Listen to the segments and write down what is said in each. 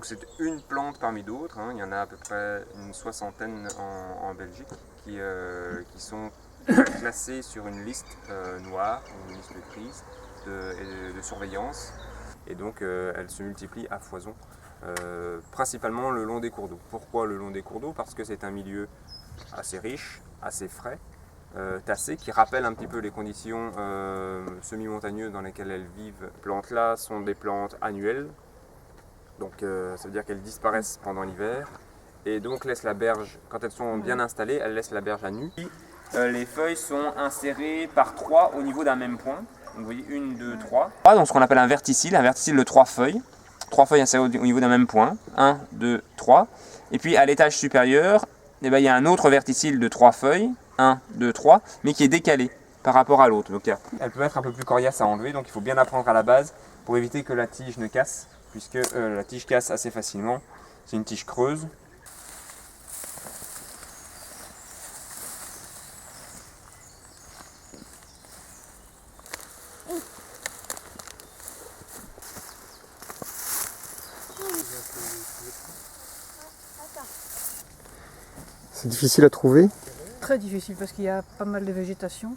Donc c'est une plante parmi d'autres, hein. Il y en a à peu près une soixantaine en Belgique qui sont classées sur une liste noire, une liste grise de surveillance. Et donc elles se multiplient à foison, principalement le long des cours d'eau. Pourquoi le long des cours d'eau? Parce que c'est un milieu assez riche, assez frais, tassé, qui rappelle un petit peu les conditions semi-montagneuses dans lesquelles elles vivent. Ces plantes-là sont des plantes annuelles, donc ça veut dire qu'elles disparaissent pendant l'hiver, et donc laissent la berge, quand elles sont bien installées, elles laissent la berge à nu. Les feuilles sont insérées par 3 au niveau d'un même point. Donc vous voyez, 1, 2, 3. Donc ce qu'on appelle un verticille de 3 feuilles. 3 feuilles insérées au niveau d'un même point. 1, 2, 3. Et puis à l'étage supérieur, eh ben, il y a un autre verticille de 3 feuilles. 1, 2, 3, mais qui est décalé par rapport à l'autre. Donc elle peut être un peu plus coriace à enlever, donc il faut bien apprendre à la base pour éviter que la tige ne casse, puisque la tige casse assez facilement. C'est une tige creuse. C'est difficile à trouver? Très difficile parce qu'il y a pas mal de végétation.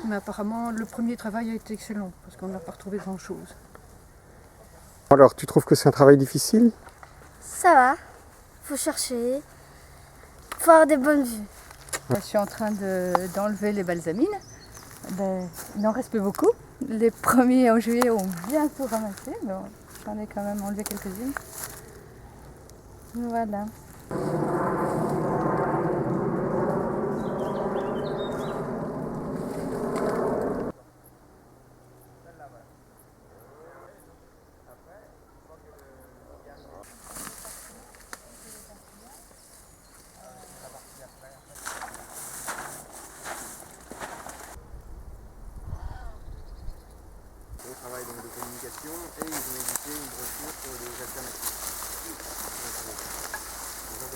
Mais apparemment, le premier travail a été excellent parce qu'on n'a pas retrouvé grand-chose. Alors, tu trouves que c'est un travail difficile? Ça va, faut chercher, faut avoir des bonnes vues. Je suis en train d'enlever les balsamines. Il n'en reste plus beaucoup. Les premiers en juillet ont bientôt ramassé, mais j'en ai quand même enlevé quelques-unes. Voilà. Au travail donc, de communication, et ils ont édité une brochure sur les alternatives. Donc,